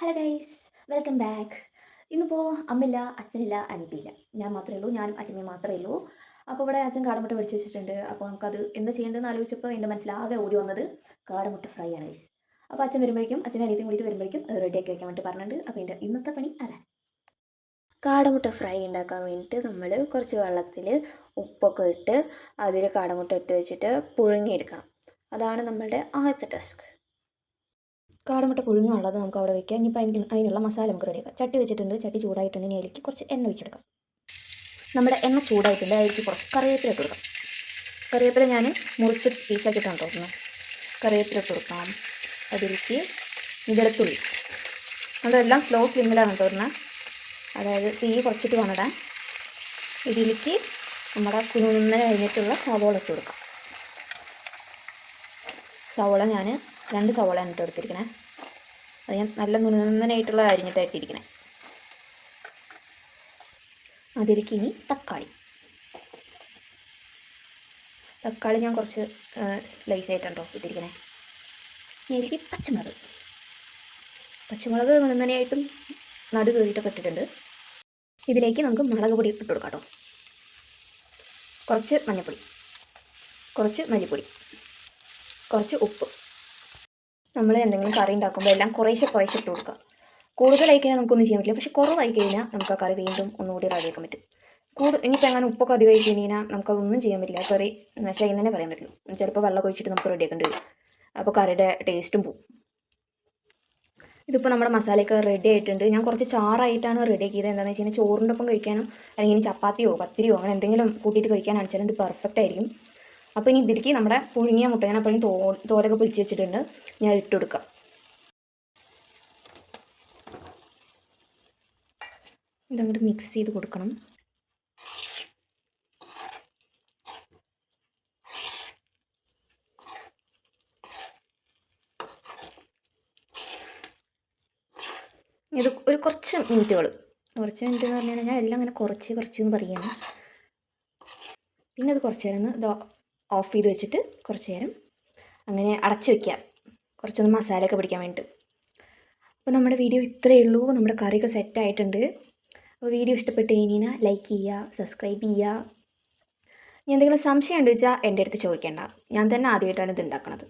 Hello guys, welcome back. ഇന്നിപ്പോൾ അമ്മില്ല, അച്ഛനില്ല, അനിയത്തിയില്ല. ഞാൻ മാത്രമേ ഉള്ളൂ, ഞാനും അച്ഛനും മാത്രമേ ഉള്ളൂ. അപ്പോൾ ഇവിടെ അച്ഛൻ കാടമുട്ട മേടിച്ച് വെച്ചിട്ടുണ്ട്. അപ്പോൾ നമുക്കത് എന്താ ചെയ്യേണ്ടതെന്ന് ആലോചിച്ചപ്പോൾ എൻ്റെ മനസ്സിലാകെ ഓടി വന്നത് കാടമുട്ട ഫ്രൈ ആണ് ഗൈസ്. അപ്പോൾ അച്ഛൻ വരുമ്പോഴേക്കും അച്ഛനും അനിയത്തിയും കൂടിയിട്ട് വരുമ്പോഴേക്കും റെഡിയാക്കി വെക്കാൻ വേണ്ടി പറഞ്ഞിട്ടുണ്ട്. അപ്പോൾ എൻ്റെ ഇന്നത്തെ പണി അതാണ്. കാടമുട്ട ഫ്രൈ ഉണ്ടാക്കാൻ വേണ്ടിയിട്ട് നമ്മൾ കുറച്ച് വെള്ളത്തിൽ ഉപ്പൊക്കെ ഇട്ട് അതിൽ കാടമുട്ട ഇട്ട് വെച്ചിട്ട് പുഴുങ്ങിയെടുക്കണം. അതാണ് നമ്മളുടെ ആദ്യത്തെ ടാസ്ക്. കാടമുട്ട പുഴുങ്ങാനുള്ളത് നമുക്ക് അവിടെ വയ്ക്കാം. ഇനിയിപ്പോൾ അതിനുള്ള മസാല നമുക്ക് റെഡിയാക്കാം. ചട്ടി വെച്ചിട്ടുണ്ട്, ചട്ടി ചൂടായിട്ടുണ്ടെങ്കിൽ അതിലേക്ക് കുറച്ച് എണ്ണ ഒഴിച്ചെടുക്കാം. നമ്മുടെ എണ്ണ ചൂടായിട്ടുണ്ട്, അതിലേക്ക് കുറച്ച് കറിവേപ്പില ഇട്ട് കൊടുക്കാം. കറിവേപ്പില ഞാൻ മുറിച്ച് പീസാക്കിയിട്ടാണ് തോന്നുന്നത്. കറിവേപ്പില ഇട്ട് കൊടുക്കാം. അതിലേക്ക് വെളുത്തുള്ളി, അതെല്ലാം സ്ലോ ഫ്ലെയിമിലാണ് തോന്നുന്നത്, അതായത് തീ കുറച്ചിട്ട് വേണിടാൻ. ഇതിലേക്ക് നമ്മുടെ കുനുകുന്നനെ കഴിഞ്ഞിട്ടുള്ള സവോള ഇട്ട് കൊടുക്കാം. സവോള ഞാൻ 2 സവോളയാണ് ഇട്ട് എടുത്തിരിക്കണേ. അത് ഞാൻ നല്ല നുണനായിട്ടുള്ള അരിഞ്ഞിട്ടായിട്ടിരിക്കണേ. അതിലേക്ക് ഇനി തക്കാളി ഞാൻ കുറച്ച് സ്ലൈസായിട്ടുണ്ടോ ഇട്ടിരിക്കണേ. ഇനി അതിലേക്ക് പച്ചമുളക് നുണനായിട്ടും നടു കയറിയിട്ടൊക്കെ ഇട്ടിട്ടുണ്ട്. ഇതിലേക്ക് നമുക്ക് മുളക് പൊടി ഇട്ട് കൊടുക്കാം കേട്ടോ. കുറച്ച് മഞ്ഞൾപ്പൊടി, കുറച്ച് മല്ലിപ്പൊടി, കുറച്ച് ഉപ്പ്. നമ്മൾ എന്തെങ്കിലും കറി ഉണ്ടാക്കുമ്പോൾ എല്ലാം കുറേശ്ശെ ഇട്ട് കൊടുക്കുക. കൂടുതലായി കഴിഞ്ഞാൽ നമുക്കൊന്നും ചെയ്യാൻ പറ്റില്ല, പക്ഷേ കുറവായി കഴിഞ്ഞാൽ നമുക്ക് ആ കറി വീണ്ടും ഒന്നുകൂടി റെഡിയാക്കാൻ പറ്റും. ഇനിയിപ്പോൾ എങ്ങനെ ഉപ്പൊക്കെ അധികമായി കഴിഞ്ഞാൽ നമുക്കതൊന്നും ചെയ്യാൻ പറ്റില്ല. കറി പക്ഷേ അതിന് തന്നെ പറയാൻ പറ്റുള്ളൂ. ചിലപ്പോൾ വെള്ളം ഒഴിച്ചിട്ട് നമുക്ക് റെഡിയാക്കേണ്ടി വരും. അപ്പോൾ കറിയുടെ ടേസ്റ്റും പോവും. ഇതിപ്പോൾ നമ്മുടെ മസാലയൊക്കെ റെഡി ആയിട്ടുണ്ട്. ഞാൻ കുറച്ച് ചാറായിട്ടാണ് റെഡിയാക്കിയത്. എന്താണെന്ന് വെച്ച് കഴിഞ്ഞാൽ ചോറിൻ്റെ ഒപ്പം കഴിക്കാനും അല്ലെങ്കിൽ ചപ്പാത്തിയോ പത്തിരിയോ അങ്ങനെ എന്തെങ്കിലും കൂട്ടിയിട്ട് കഴിക്കാനാണ് വെച്ചാൽ ഇത് പെർഫെക്റ്റ് ആയിരിക്കും. അപ്പോൾ ഇനി ഇതിലേക്ക് നമ്മുടെ പുഴുങ്ങിയ മുട്ട ഞാൻ അപ്പോഴും തോലൊക്കെ പൊളിച്ച് വെച്ചിട്ടുണ്ട്, ഞാൻ ഇട്ട് കൊടുക്കാം. ഇതങ്ങോട്ട് മിക്സ് ചെയ്ത് കൊടുക്കണം. ഇത് ഒരു കുറച്ച് മിനിറ്റ് എന്ന് പറഞ്ഞു കഴിഞ്ഞാൽ എല്ലാം അങ്ങനെ കുറച്ച് എന്ന് പറയുകയാണ്. പിന്നെ അത് കുറച്ച് നേരം ഇത് ഓഫ് ചെയ്ത് വെച്ചിട്ട് കുറച്ച് നേരം അങ്ങനെ അടച്ച് വയ്ക്കുക, കുറച്ചൊന്ന് മസാലയൊക്കെ പിടിക്കാൻ വേണ്ടിയിട്ട്. അപ്പോൾ നമ്മുടെ വീഡിയോ ഇത്രയേ ഉള്ളൂ. നമ്മുടെ കറിയൊക്കെ സെറ്റായിട്ടുണ്ട്. അപ്പോൾ വീഡിയോ ഇഷ്ടപ്പെട്ട് കഴിഞ്ഞാൽ ലൈക്ക് ചെയ്യുക, സബ്സ്ക്രൈബ് ചെയ്യുക. ഇനി എന്തെങ്കിലും സംശയം ഉണ്ട് വെച്ചാൽ എൻ്റെ അടുത്ത് ചോദിക്കേണ്ട, ഞാൻ തന്നെ ആദ്യമായിട്ടാണ് ഇത് ഉണ്ടാക്കുന്നത്.